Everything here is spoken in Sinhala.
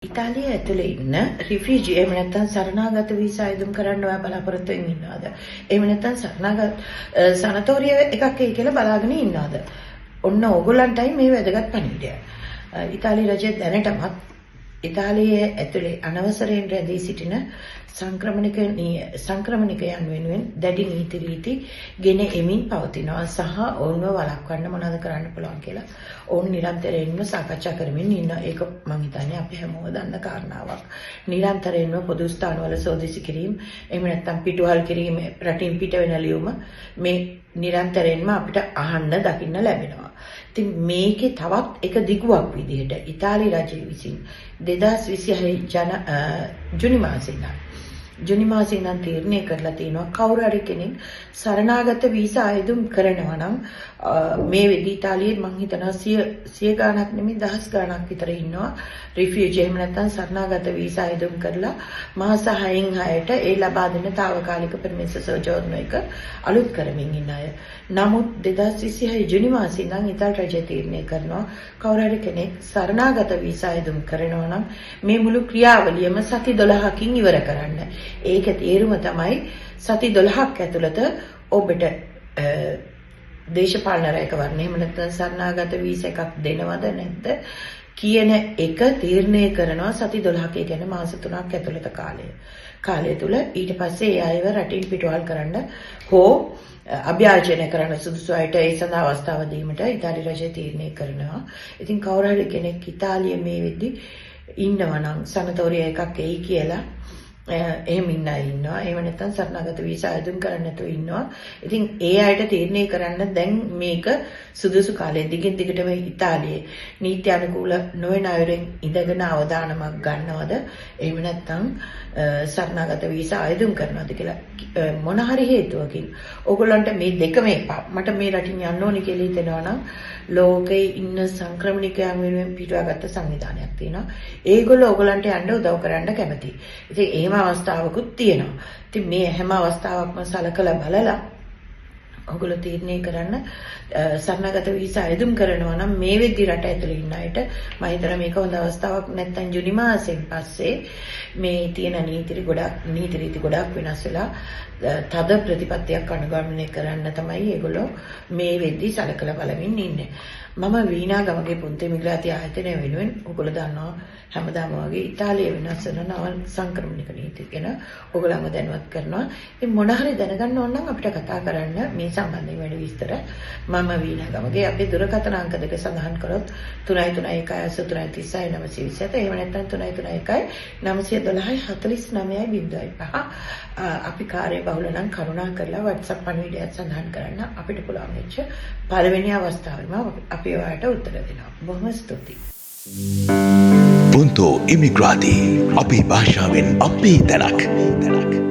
ඉතාලිය ඇතුලේ ඉන්න රිෆියුජි එහෙම නැත්නම් සරණාගත වීසා ඉදුම් කරන්න ඔයා බලාපොරොත්තු වෙමින් ඉන්නවද? එහෙම නැත්නම් සරණාගත සනතෝරිය එකක් එයි කියලා බලාගෙන ඉන්නවද? ඔන්න ඕගොල්ලන්ටයි මේ වැදගත් පණිවිඩය. ඉතාලි රජය දැනටමත් ඉතාලියේ ඇතුලේ අනවසරයෙන් රැඳී සිටින සංක්‍රමණිකයන් වෙනුවෙන් දැඩි නීති රීති ගෙන එමින් පවතිනවා සහ ඔවුන්ව වළක්වන්න මොනවද කරන්න පුළුවන් කියලා ඔවුන් නිරන්තරයෙන්ම සාකච්ඡා කරමින් ඉන්න. ඒක මම හිතන්නේ අපි හැමෝම දන්න කාරණාවක්. නිරන්තරයෙන්ම පොදු ස්ථානවල සෝදිසි කිරීම එහෙම නැත්නම් පිටුවහල් කිරීම රටින් පිට වෙන ලියුම මේ නිරන්තරයෙන්ම අපිට අහන්න දකින්න ලැබෙනවා. ඉතින් මේකේ තවත් එක දිගුවක් විදිහට ඉතාලි රජය විසින් 2026 ජුනි මාසයේ ඉඳන් තීරණය කරලා තිනවා කවුරු හරි කෙනෙක් සරණාගත වීසා ආයුධම් කරනවා නම් මේ වෙදී ඉතාලියේ මං හිතනවා 100 ගාණක් නෙමෙයි දහස් ගාණක් විතර ඉන්නවා රිෆියුජි එහෙම නැත්නම් සරණාගත වීසා ආයුධම් කරලා මාස 6න් 6ට ඒ ලබා දෙන తాවකාලික පර්මිස සෝජෝර්න එක අලුත් කරමින් ඉන්න අය. නමුත් 2026 ජුනි මාසයේ ඉඳන් ඉතාලි රජය තීරණය කරනවා කවුරු හරි කෙනෙක් සරණාගත වීසා ආයුධම් කරනවා නම් මේ මුළු ක්‍රියාවලියම සති 12කින් ඉවර කරන්න. ඒකේ තේරුම තමයි සති 12ක් ඇතුළත ඔබට දේශපාලන රැකවරණ එහෙම නැත්නම් සරණාගත වීසා එකක් දෙනවද නැද්ද කියන එක තීරණය කරනවා සති 12ක කියන්නේ මාස 3ක් ඇතුළත කාලය තුල ඊට පස්සේ ඒ අයව රටින් පිටවල් කරන්න හෝ අභ්‍යාචනය කරන්න සුදුසු අයට ඒ සඳහා අවස්ථාව දීමට ඉතාලි රජය තීරණය කරනවා. ඉතින් කවුරු හරි කෙනෙක් ඉතාලියේ මේ වෙද්දි ඉන්නවා නම් සනතෝරිය එකක් එයි කියලා එහෙම ඉන්න අය ඉන්නවා. එහෙම නැත්නම් සරණාගත වීසා ආයුධම් කරන්න නැතුව ඉන්නවා. ඉතින් ඒ අයට තීරණය කරන්න දැන් මේක සුදුසු කාලය දිගින් දිගටම ඉතාලියේ නීති අනුකූල නොවන අයුරින් ඉඳගෙන අවදානමක් ගන්නවද? එහෙම නැත්නම් සරණාගත වීසා ආයුධම් කරනවද කියලා මොන හරි හේතුවකින් ඕගොල්ලන්ට මේ දෙකම එපා. මට මේ රටින් යන්න ඕනි කියලා හිතෙනවා නම් ලෝකේ ඉන්න සංක්‍රමණිකයන් වෙනුවෙන් පිටුවාගත්ත සංවිධානයක් තියෙනවා. ඒගොල්ලෝ ඕගොල්ලන්ට යන්න උදව් කරන්න කැමතියි. ඉතින් එහෙම අවස්ථාවකුත් තියෙනවා. ඉතින් මේ හැම අවස්ථාවක්ම සලකලා බලලා ඔයගොල්ලෝ තීරණය කරන්න සරණාගත වීසා ආයුධම් කරනවා නම් මේ වෙද්දි රට ඇතුලේ ඉන්න අයට මම හිතනවා මේක හොඳ අවස්ථාවක්. නැත්නම් ජුනි මාසෙන් පස්සේ මේ තියෙන නීති රීති ගොඩක් වෙනස් වෙලා තද ප්‍රතිපත්තියක් අනුගමනය කරන්න තමයි ඒගොල්ලෝ මේ වෙද්දි සලකලා බලමින් ඉන්නේ. මම වීණා ගමගේ පුන්තේ මිග්‍රාති ආයතනය වෙනුවෙන් ඔයගොල්ලෝ දන්නවා හැමදාම වගේ ඉතාලිය වෙනස් වෙන නව සංක්‍රමණික නීති ගැන ඔයගොල්ලන්ව දැනුවත් කරනවා. ඉතින් මොන හරි දැනගන්න ඕන නම් අපිට කතා කරන්න මේ සම්බන්ධයෙන් වැඩි විස්තර මම වීණා ගමගේ අපේ දුරකථන අංක දෙක සඳහන් කරොත් 331 927 එහෙම නැත්නම් 331 912 49 අපි කාර්ය බහුල නම් කරුණා කරලා WhatsApp පණිවිඩයක් සඳහන් කරන්න අපිට පුළුවන් වෙච්ච පළවෙනි අවස්ථාවෙම අපි ඔයාලට උත්තර දෙනවා. බොහොම ස්තුතියි. Punto Immigrati. Api භාෂාවෙන් අපේ තැනක්.